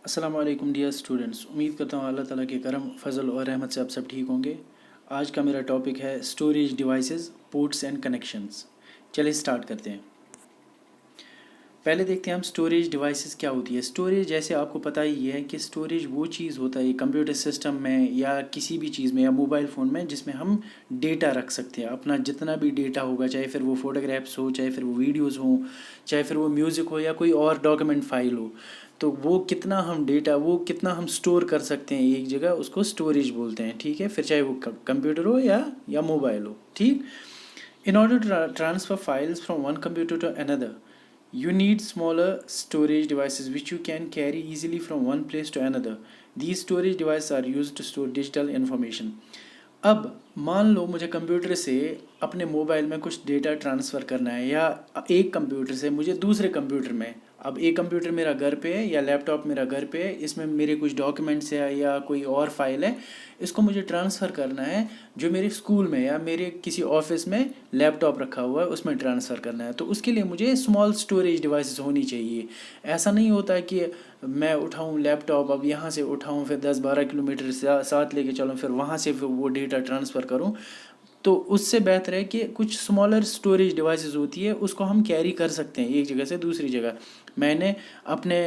अस्सलाम वालेकुम dear students. उम्मीद करता हूँ अल्लाह ताला के करम फजल और रहमत से आप सब ठीक होंगे। आज का मेरा टॉपिक है storage devices, ports and connections. चलिए स्टार्ट करते हैं। पहले देखते हैं हम स्टोरेज डिवाइसेस क्या होती है। स्टोरेज जैसे आपको पता ही है कि स्टोरेज वो चीज़ होता है कंप्यूटर सिस्टम में या किसी भी चीज़ में या मोबाइल फ़ोन में जिसमें हम डेटा रख सकते हैं। अपना जितना भी डेटा होगा, चाहे फिर वो फोटोग्राफ्स हो, चाहे फिर वो वीडियोज़ हों, चाहे फिर वो म्यूज़िक हो या कोई और डॉक्यूमेंट फाइल हो, तो वो कितना हम डेटा, वो कितना हम स्टोर कर सकते हैं एक जगह, उसको स्टोरेज बोलते हैं। ठीक है, फिर चाहे वो कंप्यूटर हो या मोबाइल हो। ठीक। In order to transfer files from one computer to another, you need smaller storage devices which you can carry easily from one place to another. These storage devices are used to store digital information. अब मान लो मुझे computer से अपने mobile में कुछ data transfer करना है, या एक कंप्यूटर से मुझे दूसरे कंप्यूटर में। अब एक कंप्यूटर मेरा घर पे है या लैपटॉप मेरा घर पे है, इसमें मेरे कुछ डॉक्यूमेंट्स है या कोई और फाइल है, इसको मुझे ट्रांसफ़र करना है जो मेरे स्कूल में या मेरे किसी ऑफिस में लैपटॉप रखा हुआ है उसमें ट्रांसफ़र करना है। तो उसके लिए मुझे स्मॉल स्टोरेज डिवाइसेस होनी चाहिए। ऐसा नहीं होता है कि मैं उठाऊँ लैपटॉप, अब यहाँ से उठाऊँ फिर 10-12 किलोमीटर साथ लेके चलूँ, फिर वहाँ से फिर वो डेटा ट्रांसफ़र करूँ। तो उससे बेहतर है कि कुछ स्मॉलर स्टोरेज डिवाइसेस होती है, उसको हम कैरी कर सकते हैं एक जगह से दूसरी जगह। मैंने अपने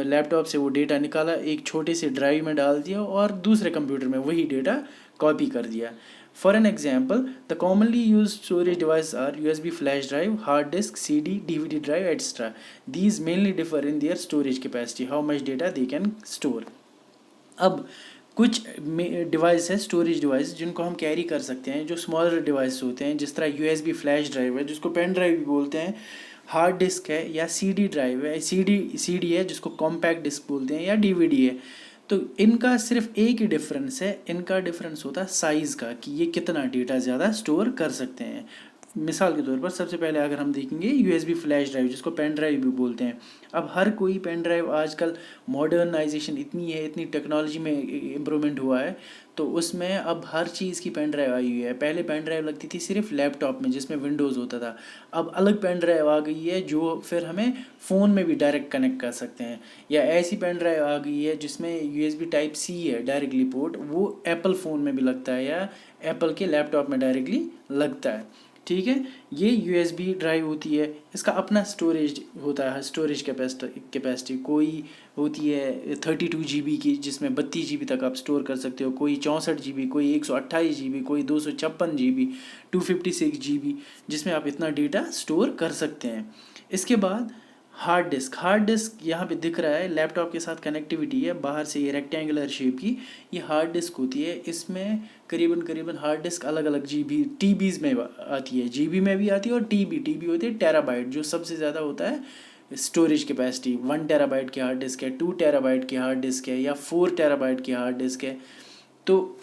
लैपटॉप से वो डेटा निकाला, एक छोटे से ड्राइव में डाल दिया और दूसरे कंप्यूटर में वही डेटा कॉपी कर दिया। For an example, the commonly use storage device are USB flash drive, hard disk, CD, DVD drive, extra. These mainly differ in their storage capacity, how much data they can store. अब कुछ device है, storage device, जिनको हम carry कर सकते हैं, जो smaller device होते हैं, जिस तरह USB फ्लैश ड्राइव है जिसको पेन ड्राइव भी बोलते हैं, हार्ड डिस्क है या CD ड्राइव है, CD है जिसको कॉम्पैक्ट डिस्क बोलते हैं, या DVD है। तो इनका सिर्फ एक ही डिफरेंस है, इनका डिफरेंस होता है साइज़ का, कि ये कितना डेटा ज़्यादा स्टोर कर सकते हैं। मिसाल के तौर पर सबसे पहले अगर हम देखेंगे USB फ्लैश ड्राइव, जिसको पेन ड्राइव भी बोलते हैं। अब हर कोई पेन ड्राइव, आजकल मॉडर्नाइजेशन इतनी है, इतनी टेक्नोलॉजी में इम्प्रूवमेंट हुआ है, तो उसमें अब हर चीज़ की पेन ड्राइव आई हुई है। पहले पेन ड्राइव लगती थी सिर्फ लैपटॉप में जिसमें विंडोज़ होता था, अब अलग पेन ड्राइव आ गई है जो फिर हमें फ़ोन में भी डायरेक्ट कनेक्ट कर सकते हैं। या ऐसी पेन ड्राइव आ गई है जिसमें USB टाइप C है डायरेक्टली पोर्ट, वो एप्पल फ़ोन में भी लगता है या एप्पल के लैपटॉप में डायरेक्टली लगता है। ठीक है, ये USB ड्राइव होती है, इसका अपना स्टोरेज होता है। स्टोरेज कैपेसिटी कोई होती है 32 GB की, जिसमें 32 GB तक आप स्टोर कर सकते हो, कोई 64 GB, कोई 128 GB, कोई 256 GB, 256 GB, जिसमें आप इतना डेटा स्टोर कर सकते हैं। इसके बाद हार्ड डिस्क यहाँ पे दिख रहा है, लैपटॉप के साथ कनेक्टिविटी है, बाहर से ये रेक्टेंगुलर शेप की ये हार्ड डिस्क होती है। इसमें करीबन हार्ड डिस्क अलग अलग GB TBs में आती है, GB में भी आती है, और TB होती है टेराबाइट, जो सबसे ज़्यादा होता है स्टोरेज कैपेसिटी। 1 टेराबाइट की हार्ड डिस्क है, 2 टेराबाइट की हार्ड डिस्क है, या 4 टेराबाइट की हार्ड डिस्क है। तो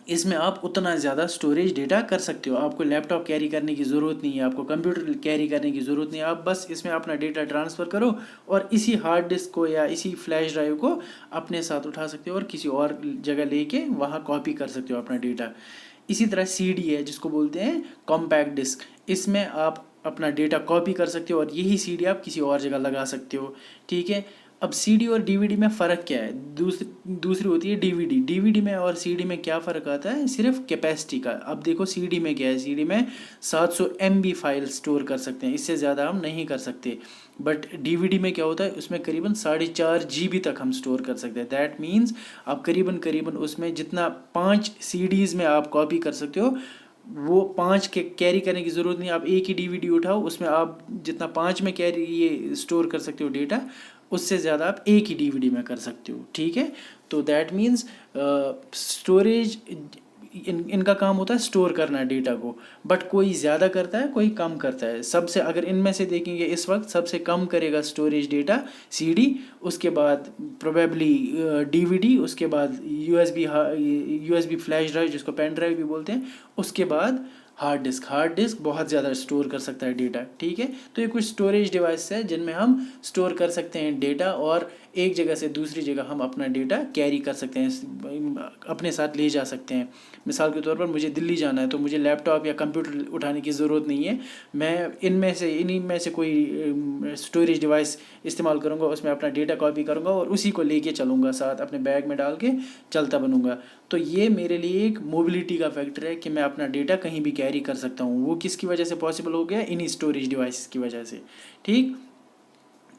इसमें आप उतना ज़्यादा स्टोरेज डेटा कर सकते हो। आपको लैपटॉप कैरी करने की ज़रूरत नहीं है, आपको कंप्यूटर कैरी करने की ज़रूरत नहीं है, आप बस इसमें अपना डेटा ट्रांसफ़र करो और इसी हार्ड डिस्क को या इसी फ्लैश ड्राइव को अपने साथ उठा सकते हो और किसी और जगह लेके वहाँ कॉपी कर सकते हो अपना डेटा। इसी तरह CD है जिसको बोलते हैं कॉम्पैक्ट डिस्क, इसमें आप अपना डेटा कॉपी कर सकते हो और यही CD आप किसी और जगह लगा सकते हो। ठीक है, अब CD और DVD में फ़र्क क्या है? दूसरी होती है DVD में और CD में क्या फ़र्क आता है? सिर्फ कैपेसिटी का। अब देखो CD में क्या है, CD में 700 MB फाइल स्टोर कर सकते हैं, इससे ज़्यादा हम नहीं कर सकते। बट DVD में क्या होता है, उसमें करीबन 4.5 GB तक हम स्टोर कर सकते हैं। दैट मीन्स आप करीबन उसमें जितना 5 CDs में आप कॉपी कर सकते हो, वो 5 के कैरी करने की ज़रूरत नहीं। आप एक ही DVD उठाओ, उसमें आप जितना 5 में कैरी ये स्टोर कर सकते हो डेटा, उससे ज़्यादा आप एक ही DVD में कर सकते हो। ठीक है, तो दैट मीन्स स्टोरेज, इनका काम होता है स्टोर करना डेटा को, बट कोई ज़्यादा करता है, कोई कम करता है। सबसे अगर इनमें से देखेंगे इस वक्त सबसे कम करेगा स्टोरेज डेटा CD, उसके बाद प्रोबेबली DVD, उसके बाद USB फ्लैश ड्राइव जिसको पेन ड्राइव भी बोलते हैं, उसके बाद हार्ड डिस्क बहुत ज़्यादा स्टोर कर सकता है डेटा। ठीक है, तो ये कुछ स्टोरेज डिवाइस है जिनमें हम स्टोर कर सकते हैं डेटा, और एक जगह से दूसरी जगह हम अपना डेटा कैरी कर सकते हैं, अपने साथ ले जा सकते हैं। मिसाल के तौर पर मुझे दिल्ली जाना है तो मुझे लैपटॉप या कंप्यूटर उठाने की ज़रूरत नहीं है, मैं इन्हीं में से कोई स्टोरेज डिवाइस इस्तेमाल करूँगा, उसमें अपना डेटा कॉपी करूँगा और उसी को लेके चलूँगा, साथ अपने बैग में डाल के चलता बनूँगा। तो ये मेरे लिए एक मोबिलिटी का फैक्टर है कि मैं अपना डेटा कहीं भी कैरी कर सकता हूँ। वो किसकी वजह से पॉसिबल हो गया? इन्हीं स्टोरेज डिवाइस की वजह से। ठीक,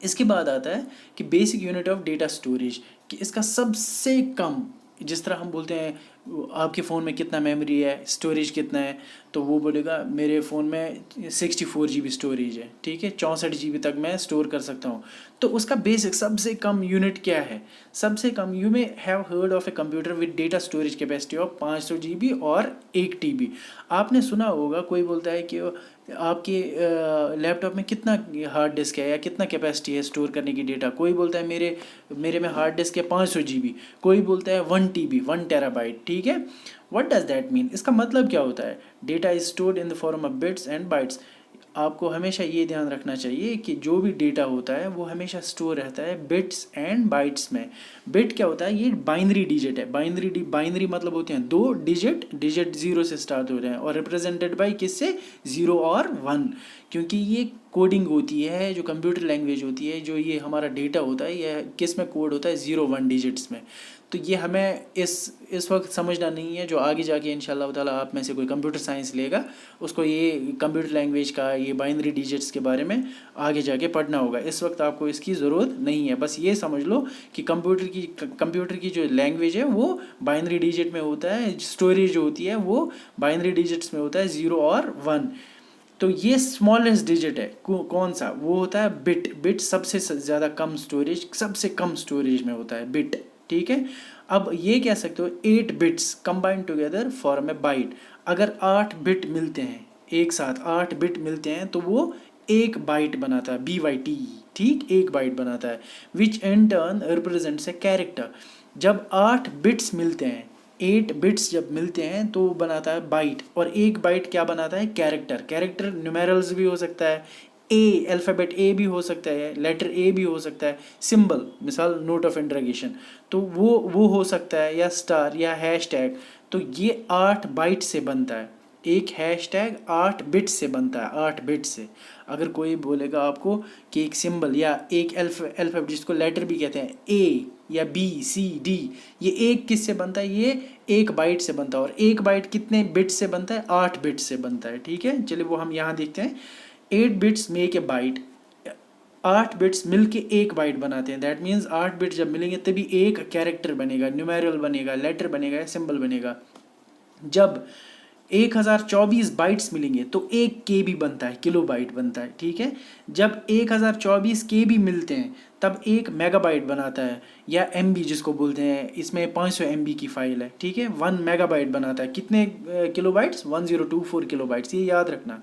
इसके बाद आता है कि basic unit of data storage, कि इसका सबसे कम, जिस तरह हम बोलते हैं आपके फ़ोन में कितना मेमोरी है, स्टोरेज कितना है, तो वो बोलेगा मेरे फ़ोन में 64 GB स्टोरेज है, ठीक है, 64 GB तक मैं स्टोर कर सकता हूँ। तो उसका बेसिक सबसे कम यूनिट क्या है? सबसे कम, you may have heard of a computer with data storage capacity of 500 GB और 1 TB। आपने सुना होगा कोई बोलता है कि आपके लैपटॉप में कितना हार्ड डिस्क है या कितना कैपेसिटी है स्टोर करने की डेटा। कोई बोलता है मेरे में हार्ड डिस्क है 500 GB, कोई बोलता है 1 TB 1 टेराबाइट, ठीक है। What does that mean? इसका मतलब क्या होता है? Data is stored in the form of bits and bytes. आपको हमेशा ये ध्यान रखना चाहिए कि जो भी डेटा होता है वो हमेशा स्टोर रहता है बिट्स एंड बाइट्स में। बिट क्या होता है? ये बाइनरी डिजिट है। बाइनरी मतलब होते हैं दो डिजिट, डिजिट 0 से स्टार्ट हो रहे हैं और रिप्रेजेंटेड बाई किससे? 0 और 1, क्योंकि ये कोडिंग होती है, जो कंप्यूटर लैंग्वेज होती है, जो ये हमारा डेटा होता है, यह किस में कोड होता है? 0-1 डिजिट्स में। तो ये हमें इस वक्त समझना नहीं है, जो आगे जाके इंशाल्लाह ताला आप में से कोई कंप्यूटर साइंस लेगा उसको ये कंप्यूटर लैंग्वेज का, ये बाइनरी डिजिट्स के बारे में आगे जाके पढ़ना होगा। इस वक्त आपको इसकी ज़रूरत नहीं है। बस ये समझ लो कि कंप्यूटर की जो लैंग्वेज है वो बाइनरी डिजिट में होता है, स्टोरेज जो होती है वो बाइनरी डिजिट्स में होता है, 0 और 1। तो ये स्मॉलेस्ट डिजिट है कौन सा? वो होता है बिट। बिट सबसे ज़्यादा कम स्टोरेज, सबसे कम स्टोरेज में होता है बिट, ठीक है। अब ये कह सकते हो 8 बिट्स कंबाइंड टुगेदर फॉर्म ए बाइट। अगर 8 बिट मिलते हैं, एक साथ 8 बिट मिलते हैं तो वो एक बाइट बनाता है, BYT, ठीक, एक बाइट बनाता है, which in turn represents a character. जब 8 बिट्स मिलते हैं, 8 बिट्स जब मिलते हैं तो वो बनाता है बाइट, और एक बाइट क्या बनाता है? कैरेक्टर। कैरेक्टर न्यूमेरल्स भी हो सकता है, अल्फ़ाबेट ए भी हो सकता है, लेटर ए भी हो सकता है, सिंबल, मिसाल नोट ऑफ इंटरोगेशन, तो वो हो सकता है, या स्टार या हैश टैग। तो ये 8 बाइट से बनता है। एक हैश टैग 8 बिट से बनता है, 8 बिट से। अगर कोई बोलेगा आपको कि एक सिंबल या एक अल्फ़ाबेट, जिसको लेटर भी कहते हैं, ए या BCD, ये एक किससे बनता है? ये एक बाइट से बनता है। और एक बाइट कितने बिट से बनता है? 8 बिट से बनता है, ठीक है। चलिए वो हम यहाँ देखते हैं। 8 bits make a byte, 8 bits मिल के एक बाइट बनाते हैं। दैट मीन्स 8 बिट जब मिलेंगे तभी एक कैरेक्टर बनेगा, न्यूमेरल बनेगा, लेटर बनेगा या सिंबल बनेगा। जब 1024 बाइट्स मिलेंगे तो एक KB बनता है, किलो बाइट बनता है, ठीक है। जब 1024 KB मिलते हैं तब एक मेगाबाइट बनाता है, या MB जिसको बोलते हैं, इसमें 500 MB की फाइल है, ठीक है। 1 मेगाबाइट बनाता है कितने किलो बाइट्स? 1024 किलो बाइट्स, ये याद रखना।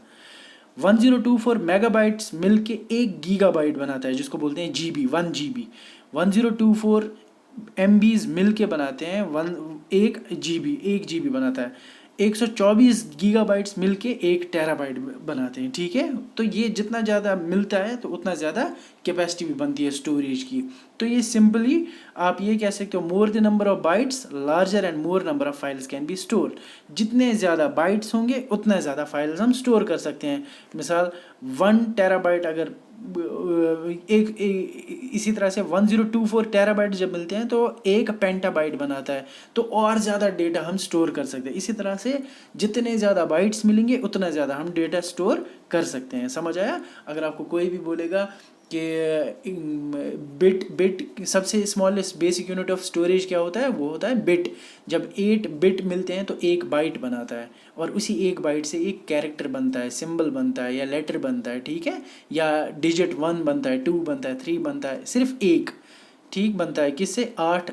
1024 मेगाबाइट्स मिल के एक गीगाबाइट बनाता है, जिसको बोलते हैं GB, 1 GB। 1024 MBs मिल के बनाते हैं एक GB बनाता है। 124 गीगाबाइट्स मिल के 1 टेराबाइट बनाते हैं, ठीक है। तो ये जितना ज़्यादा मिलता है तो उतना ज़्यादा कैपेसिटी भी बनती है स्टोरेज की। तो ये सिंपली आप ये कह सकते हो, more the number of bytes larger and more number of files can be stored. जितने ज़्यादा बाइट्स होंगे उतना ज़्यादा फाइल्स हम स्टोर कर सकते हैं। मिसाल 1 टेराबाइट अगर इसी तरह से 1024 टेराबाइट जब मिलते हैं तो एक पेंटाबाइट बनाता है, तो और ज़्यादा डेटा हम स्टोर कर सकते हैं। इसी तरह से जितने ज़्यादा बाइट्स मिलेंगे उतना ज़्यादा हम डेटा स्टोर कर सकते हैं। समझ आया? अगर आपको कोई भी बोलेगा कि बिट सबसे smallest basic unit of storage क्या होता है? वो होता है बिट। जब 8 बिट मिलते हैं तो एक बाइट बनाता है, और उसी एक बाइट से एक कैरेक्टर बनता है, सिंबल बनता है या लेटर बनता है, ठीक है, या डिजिट 1 बनता है, 2 बनता है, 3 बनता है, सिर्फ एक, ठीक, बनता है। किससे? 8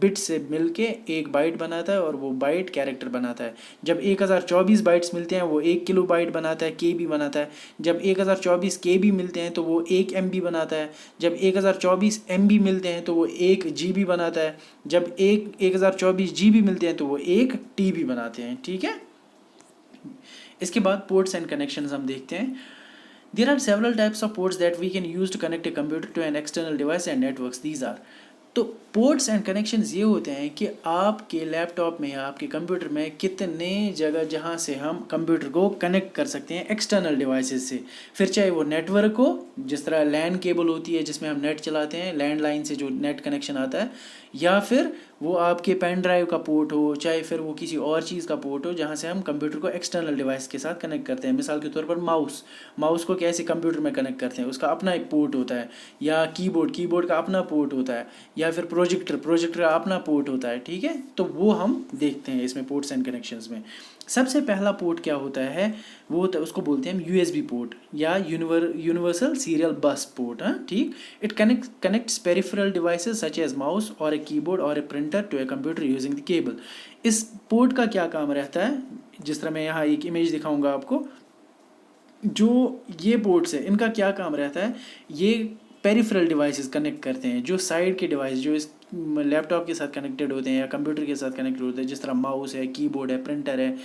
बिट से मिलके एक बाइट बनाता है, और वो बाइट कैरेक्टर बनाता है। जब 1024 बाइट्स मिलते हैं वो 1 किलो बाइट बनाता है, KB बनाता है। जब 1024 KB मिलते हैं तो वो 1 MB बनाता है। जब 1024 MB मिलते हैं तो वो 1 GB बनाता है। जब 1024 GB मिलते हैं तो वो 1 TB बनाते हैं, ठीक है। इसके बाद पोर्ट्स एंड कनेक्शंस हम देखते हैं। There are several types of ports that we can use to connect a computer to an external device and networks. These are, तो पोर्ट्स एंड कनेक्शंस ये होते हैं कि आपके लैपटॉप में या आपके कंप्यूटर में कितने जगह जहाँ से हम कंप्यूटर को कनेक्ट कर सकते हैं एक्सटर्नल डिवाइसेस से, फिर चाहे वो नेटवर्क हो, जिस तरह लैन केबल होती है जिसमें हम नेट चलाते हैं, लैंडलाइन से जो नेट कनेक्शन आता है, या फिर वो आपके पेन ड्राइव का पोर्ट हो, चाहे फिर वो किसी और चीज़ का पोर्ट हो जहाँ से हम कंप्यूटर को एक्सटर्नल डिवाइस के साथ कनेक्ट करते हैं। मिसाल के तौर पर माउस को कैसे कंप्यूटर में कनेक्ट करते हैं, उसका अपना एक पोर्ट होता है, या कीबोर्ड का अपना पोर्ट होता है, या फिर प्रोजेक्टर का अपना पोर्ट होता है। ठीक है, तो वो हम देखते हैं इसमें पोर्ट्स एंड कनेक्शंस में। सबसे पहला पोर्ट क्या होता है, वो होता है, उसको बोलते हैं यूएसबी पोर्ट या यूनिवर्सल सीरियल बस पोर्ट। हाँ ठीक, it connects peripheral devices such as mouse और ए कीबोर्ड और a printer to a computer using the cable. इस पोर्ट का क्या काम रहता है, जिस तरह मैं यहाँ एक इमेज दिखाऊंगा आपको, जो ये पोर्ट्स है इनका क्या काम रहता है, ये पेरिफेरल डिवाइसेस कनेक्ट करते हैं, जो साइड के डिवाइस जो इस लैपटॉप के साथ कनेक्टेड होते हैं या कंप्यूटर के साथ कनेक्टेड होते हैं, जिस तरह माउस है, कीबोर्ड है, प्रिंटर है,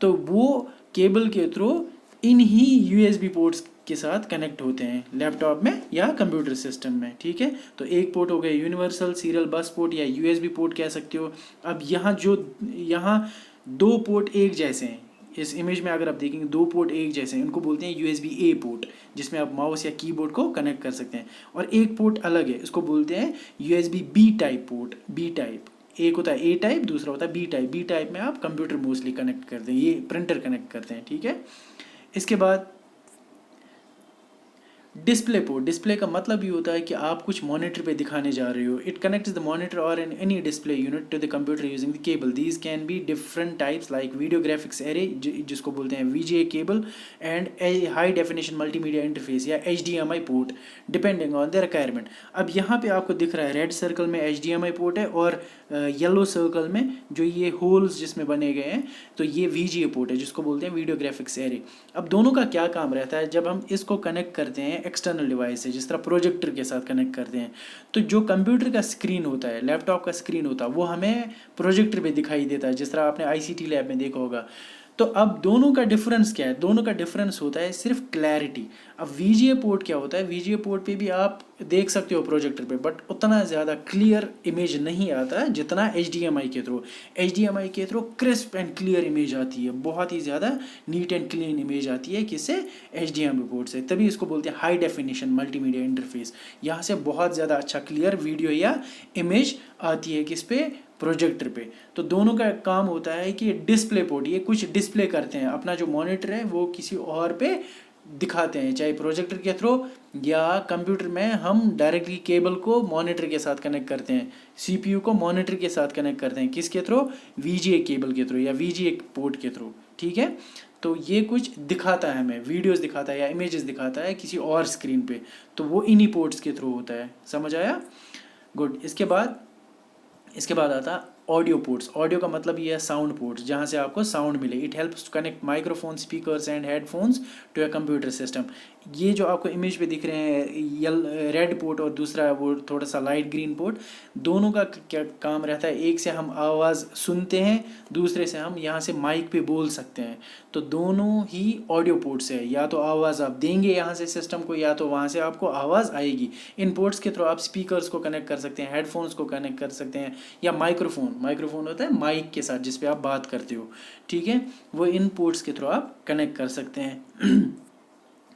तो वो केबल के थ्रू इन्हीं यूएसबी पोर्ट्स के साथ कनेक्ट होते हैं लैपटॉप में या कंप्यूटर सिस्टम में। ठीक है, तो एक पोर्ट हो गया यूनिवर्सल सीरियल बस पोर्ट या यूएसबी पोर्ट कह सकते हो। अब यहाँ दो पोर्ट एक जैसे हैं, इस इमेज में अगर आप देखेंगे दो पोर्ट एक जैसे हैं, इनको बोलते हैं यूएसबी ए पोर्ट, जिसमें आप माउस या कीबोर्ड को कनेक्ट कर सकते हैं। और एक पोर्ट अलग है, इसको बोलते हैं USB B type port, B type. एक होता है ए टाइप, दूसरा होता है बी टाइप। बी टाइप में आप कंप्यूटर मोस्टली कनेक्ट करते हैं, ये प्रिंटर कनेक्ट करते हैं। ठीक है, इसके बाद डिस्प्ले पोर्ट। डिस्प्ले का मतलब ये होता है कि आप कुछ मॉनिटर पे दिखाने जा रहे हो। इट कनेक्ट्स द मॉनिटर और any display unit to the computer using the cable. These can be different types like video graphics array, जिसको बोलते हैं VGA cable, and high definition multimedia interface या HDMI port, depending on the requirement. अब यहाँ पे आपको दिख रहा है रेड सर्कल में एचडीएमआई पोर्ट है और येलो सर्कल में जो ये होल्स जिसमें बने गए हैं, तो ये वीजीए पोर्ट है, जिसको बोलते हैं वीडियो ग्राफिक्स एरे। अब दोनों का क्या काम रहता है, जब हम इसको कनेक्ट करते हैं एक्सटर्नल डिवाइस से, जिस तरह प्रोजेक्टर के साथ कनेक्ट करते हैं, तो जो कंप्यूटर का स्क्रीन होता है, लैपटॉप का स्क्रीन होता है, वो हमें प्रोजेक्टर पे दिखाई देता है, जिस तरह आपने आईसीटी लैब में देखा होगा। तो अब दोनों का डिफरेंस क्या है, दोनों का डिफरेंस होता है सिर्फ क्लैरिटी। अब वीजीए पोर्ट क्या होता है, वीजीए पोर्ट पे भी आप देख सकते हो प्रोजेक्टर पे, बट उतना ज़्यादा क्लियर इमेज नहीं आता है जितना एचडीएमआई के थ्रू। एचडीएमआई के through crisp and clear image आती है, बहुत ही ज़्यादा नीट एंड क्लीन इमेज आती है, किससे, एचडीएमआई पोर्ट से। तभी इसको बोलते हैं हाई डेफिनेशन मल्टीमीडिया इंटरफेस। यहाँ से बहुत ज़्यादा अच्छा क्लियर वीडियो या इमेज आती है, किस पे, प्रोजेक्टर पे। तो दोनों का काम होता है कि डिस्प्ले पोर्ट ये कुछ डिस्प्ले करते हैं, अपना जो मॉनिटर है वो किसी और पे दिखाते हैं, चाहे प्रोजेक्टर के थ्रू या कंप्यूटर में हम डायरेक्टली केबल को मॉनिटर के साथ कनेक्ट करते हैं, सीपीयू को मॉनिटर के साथ कनेक्ट करते हैं, किसके थ्रू, वीजीए केबल के थ्रू या वीजीए पोर्ट के थ्रू। ठीक है, तो ये कुछ दिखाता है हमें, वीडियोस दिखाता है या इमेजेस दिखाता है किसी और स्क्रीन पे, तो वो इन्हीं पोर्ट्स के थ्रू होता है। समझ आया, गुड। इसके बाद आता ऑडियो पोर्ट्स। ऑडियो का मतलब ये है साउंड पोर्ट्स, जहाँ से आपको साउंड मिले। It helps to connect microphone, speakers and headphones to a computer system. ये जो आपको इमेज पे दिख रहे हैं रेड पोर्ट और दूसरा वो थोड़ा सा लाइट ग्रीन पोर्ट, दोनों का क्या काम रहता है, एक से हम आवाज़ सुनते हैं, दूसरे से हम यहाँ से माइक पे बोल सकते हैं। तो दोनों ही ऑडियो पोर्ट्स है, या तो आवाज़ आप देंगे यहाँ से सिस्टम को, या तो वहाँ से आपको आवाज़ आएगी। इन पोर्ट्स के थ्रू आप स्पीकर्स को कनेक्ट कर सकते हैं, हेडफोन्स को कनेक्ट कर सकते हैं, या माइक्रोफोन होता है माइक के साथ जिस पे आप बात करते हो। ठीक है, वो इन पोर्ट्स के थ्रू आप कनेक्ट कर सकते हैं।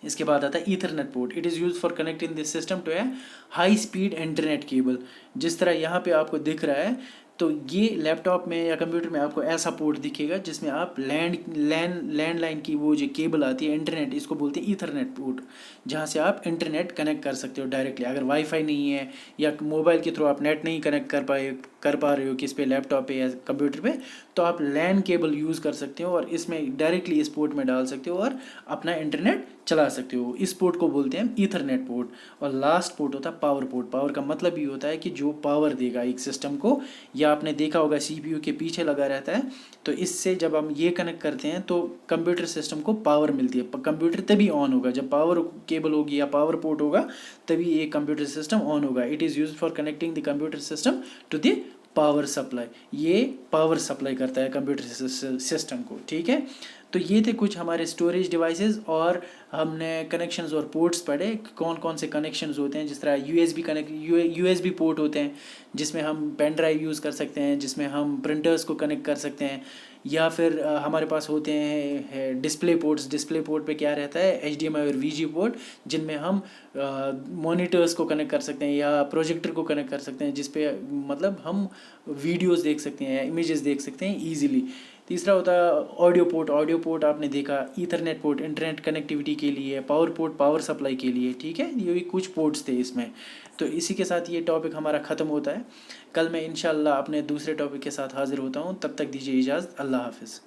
इसके बाद आता है Ethernet port. It is use for connecting this system to a high speed internet cable. जिस तरह यहाँ पे आपको दिख रहा है, तो ये लैपटॉप में या कंप्यूटर में आपको ऐसा पोर्ट दिखेगा जिसमें आप लैंडलाइन की वो जो केबल आती है इंटरनेट, इसको बोलते हैं ईथरनेट पोर्ट, जहाँ से आप इंटरनेट कनेक्ट कर सकते हो डायरेक्टली। अगर वाईफाई नहीं है या मोबाइल के थ्रू आप नेट नहीं कनेक्ट कर पा रहे हो किस पे, लैपटॉप पे या कंप्यूटर पे, तो आप लैन केबल यूज़ कर सकते हो और इसमें डायरेक्टली इस पोर्ट में डाल सकते हो और अपना इंटरनेट चला सकते हो। इस पोर्ट को बोलते हैं ईथरनेट पोर्ट। और लास्ट पोर्ट होता है पावर पोर्ट। पावर का मतलब ये होता है कि जो पावर देगा एक सिस्टम को, या आपने देखा होगा सीपीयू के पीछे लगा रहता है, तो इससे जब हम ये कनेक्ट करते हैं तो कंप्यूटर सिस्टम को पावर मिलती है। कंप्यूटर तभी ऑन होगा जब पावर केबल होगी या पावर पोर्ट होगा, तभी ये कंप्यूटर सिस्टम ऑन होगा। It is used for connecting the computer system to the power supply. ये पावर सप्लाई करता है कंप्यूटर सिस्टम को। ठीक है, तो ये थे कुछ हमारे स्टोरेज डिवाइसेस, और हमने कनेक्शंस और पोर्ट्स पढ़े, कौन कौन से कनेक्शंस होते हैं। जिस तरह यूएसबी पोर्ट होते हैं जिसमें हम पेन ड्राइव यूज़ कर सकते हैं, जिसमें हम प्रिंटर्स को कनेक्ट कर सकते हैं, या फिर हमारे पास होते हैं डिस्प्ले पोर्ट्स। डिस्प्ले पोर्ट पे क्या रहता है, HDMI और VG पोर्ट, जिनमें हम मॉनिटर्स को कनेक्ट कर सकते हैं या प्रोजेक्टर को कनेक्ट कर सकते हैं, जिस पे मतलब हम वीडियोस देख सकते हैं या इमेजेस देख सकते हैं ईजिली। तीसरा होता है ऑडियो पोर्ट। ऑडियो पोर्ट आपने देखा, ईथरनेट पोर्ट इंटरनेट कनेक्टिविटी के लिए, पावर पोर्ट पावर सप्लाई के लिए, ठीक है। ये भी कुछ पोर्ट्स थे इसमें। तो इसी के साथ ये टॉपिक हमारा ख़त्म होता है। कल मैं इंशाल्लाह अपने दूसरे टॉपिक के साथ हाज़िर होता हूँ। तब तक दीजिए इजाज़त। अल्लाह हाफ़िज़।